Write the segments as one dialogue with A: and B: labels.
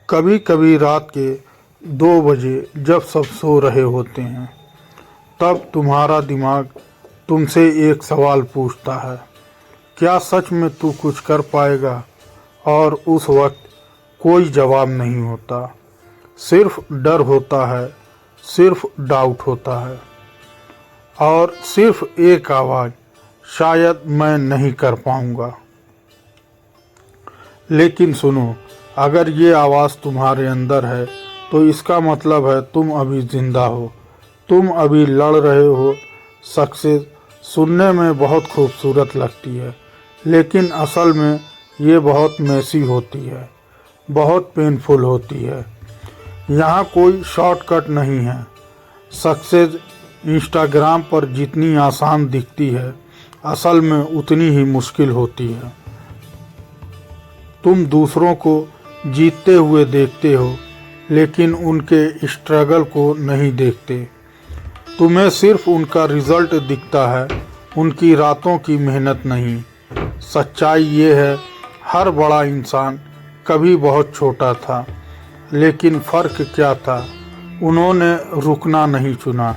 A: कभी कभी रात के 2 बजे जब सब सो रहे होते हैं, तब तुम्हारा दिमाग तुमसे एक सवाल पूछता है, क्या सच में तू कुछ कर पाएगा? और उस वक्त कोई जवाब नहीं होता, सिर्फ डर होता है, सिर्फ डाउट होता है और सिर्फ एक आवाज़, शायद मैं नहीं कर पाऊंगा। लेकिन सुनो, अगर ये आवाज़ तुम्हारे अंदर है तो इसका मतलब है तुम अभी जिंदा हो, तुम अभी लड़ रहे हो। सक्सेस सुनने में बहुत खूबसूरत लगती है, लेकिन असल में ये बहुत मैसी होती है, बहुत पेनफुल होती है। यहाँ कोई शॉर्टकट नहीं है। सक्सेस इंस्टाग्राम पर जितनी आसान दिखती है, असल में उतनी ही मुश्किल होती है। तुम दूसरों को जीतते हुए देखते हो, लेकिन उनके स्ट्रगल को नहीं देखते। तुम्हें सिर्फ उनका रिजल्ट दिखता है, उनकी रातों की मेहनत नहीं। सच्चाई ये है, हर बड़ा इंसान कभी बहुत छोटा था, लेकिन फ़र्क क्या था, उन्होंने रुकना नहीं चुना।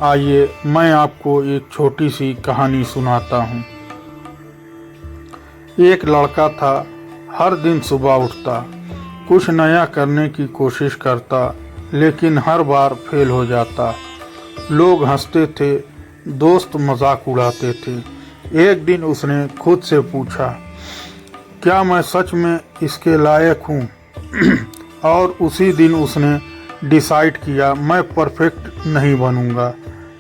A: आइए मैं आपको एक छोटी सी कहानी सुनाता हूँ। एक लड़का था, हर दिन सुबह उठता, कुछ नया करने की कोशिश करता, लेकिन हर बार फेल हो जाता। लोग हंसते थे, दोस्त मजाक उड़ाते थे। एक दिन उसने खुद से पूछा, क्या मैं सच में इसके लायक हूँ? और उसी दिन उसने डिसाइड किया, मैं परफेक्ट नहीं बनूंगा,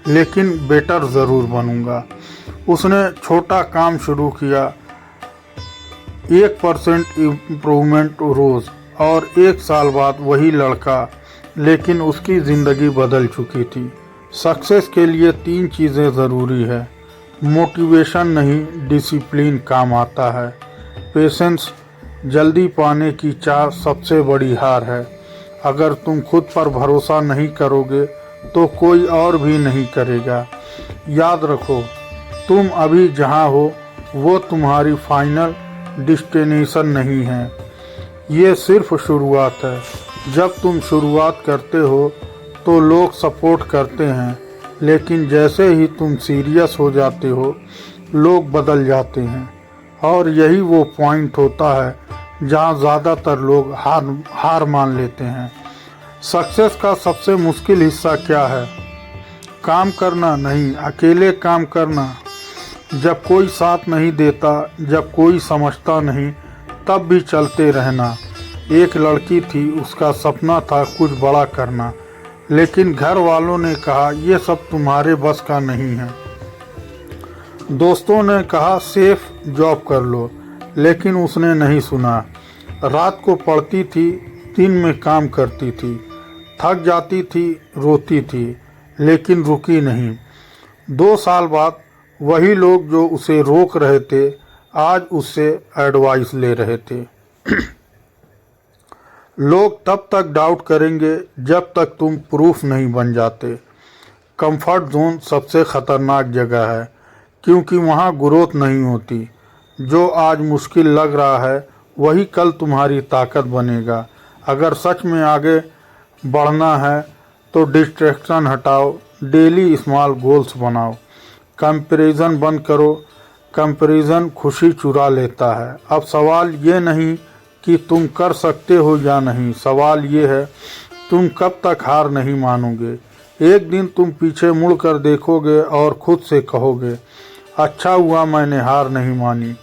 A: लेकिन बेटर ज़रूर बनूंगा। उसने छोटा काम शुरू किया, 1% इम्प्रूवमेंट रोज़, और 1 साल बाद वही लड़का, लेकिन उसकी ज़िंदगी बदल चुकी थी। सक्सेस के लिए 3 चीज़ें ज़रूरी है। मोटिवेशन नहीं, डिसिप्लिन काम आता है। पेशेंस, जल्दी पाने की चाह सबसे बड़ी हार है। अगर तुम खुद पर भरोसा नहीं करोगे तो कोई और भी नहीं करेगा। याद रखो, तुम अभी जहाँ हो वो तुम्हारी फाइनल डेस्टिनेशन नहीं है, ये सिर्फ शुरुआत है। जब तुम शुरुआत करते हो तो लोग सपोर्ट करते हैं, लेकिन जैसे ही तुम सीरियस हो जाते हो, लोग बदल जाते हैं। और यही वो पॉइंट होता है जहाँ ज़्यादातर लोग हार मान लेते हैं। सक्सेस का सबसे मुश्किल हिस्सा क्या है? काम करना नहीं, अकेले काम करना। जब कोई साथ नहीं देता, जब कोई समझता नहीं, तब भी चलते रहना। एक लड़की थी, उसका सपना था कुछ बड़ा करना, लेकिन घर वालों ने कहा यह सब तुम्हारे बस का नहीं है। दोस्तों ने कहा सेफ जॉब कर लो, लेकिन उसने नहीं सुना। रात को पढ़ती थी, दिन में काम करती थी, थक जाती थी, रोती थी, लेकिन रुकी नहीं। 2 साल बाद वही लोग जो उसे रोक रहे थे, आज उससे एडवाइस ले रहे थे। लोग तब तक डाउट करेंगे जब तक तुम प्रूफ नहीं बन जाते। कंफर्ट जोन सबसे ख़तरनाक जगह है, क्योंकि वहाँ ग्रोथ नहीं होती। जो आज मुश्किल लग रहा है, वही कल तुम्हारी ताकत बनेगा। अगर सच में आगे बढ़ना है तो डिस्ट्रैक्शन हटाओ, डेली स्मॉल गोल्स बनाओ, कंपैरिजन बंद करो। कंपैरिजन खुशी चुरा लेता है। अब सवाल ये नहीं कि तुम कर सकते हो या नहीं, सवाल ये है तुम कब तक हार नहीं मानोगे। एक दिन तुम पीछे मुड़कर देखोगे और खुद से कहोगे, अच्छा हुआ मैंने हार नहीं मानी।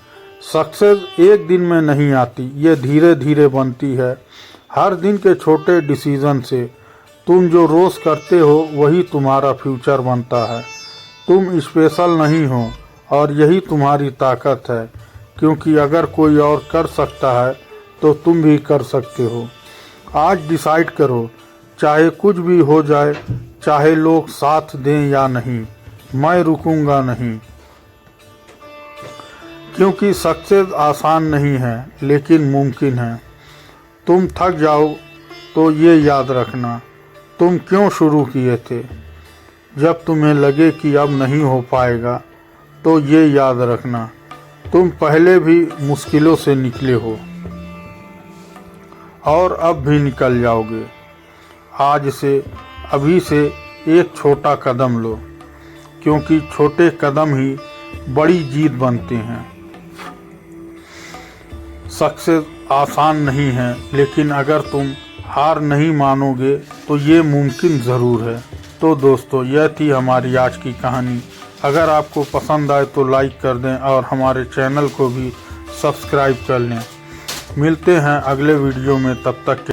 A: सक्सेस एक दिन में नहीं आती, ये धीरे धीरे बनती है। हर दिन के छोटे डिसीजन से। तुम जो रोज़ करते हो वही तुम्हारा फ्यूचर बनता है। तुम स्पेशल नहीं हो, और यही तुम्हारी ताकत है, क्योंकि अगर कोई और कर सकता है तो तुम भी कर सकते हो। आज डिसाइड करो, चाहे कुछ भी हो जाए, चाहे लोग साथ दें या नहीं, मैं रुकूंगा नहीं। क्योंकि सक्सेस आसान नहीं है, लेकिन मुमकिन है। तुम थक जाओ तो ये याद रखना, तुम क्यों शुरू किए थे। जब तुम्हें लगे कि अब नहीं हो पाएगा, तो ये याद रखना, तुम पहले भी मुश्किलों से निकले हो। और अब भी निकल जाओगे। आज से, अभी से एक छोटा कदम लो, क्योंकि छोटे कदम ही बड़ी जीत बनते हैं। सक्सेस आसान नहीं है, लेकिन अगर तुम हार नहीं मानोगे तो ये मुमकिन ज़रूर है। तो दोस्तों, यह थी हमारी आज की कहानी। अगर आपको पसंद आए तो लाइक कर दें और हमारे चैनल को भी सब्सक्राइब कर लें। मिलते हैं अगले वीडियो में, तब तक के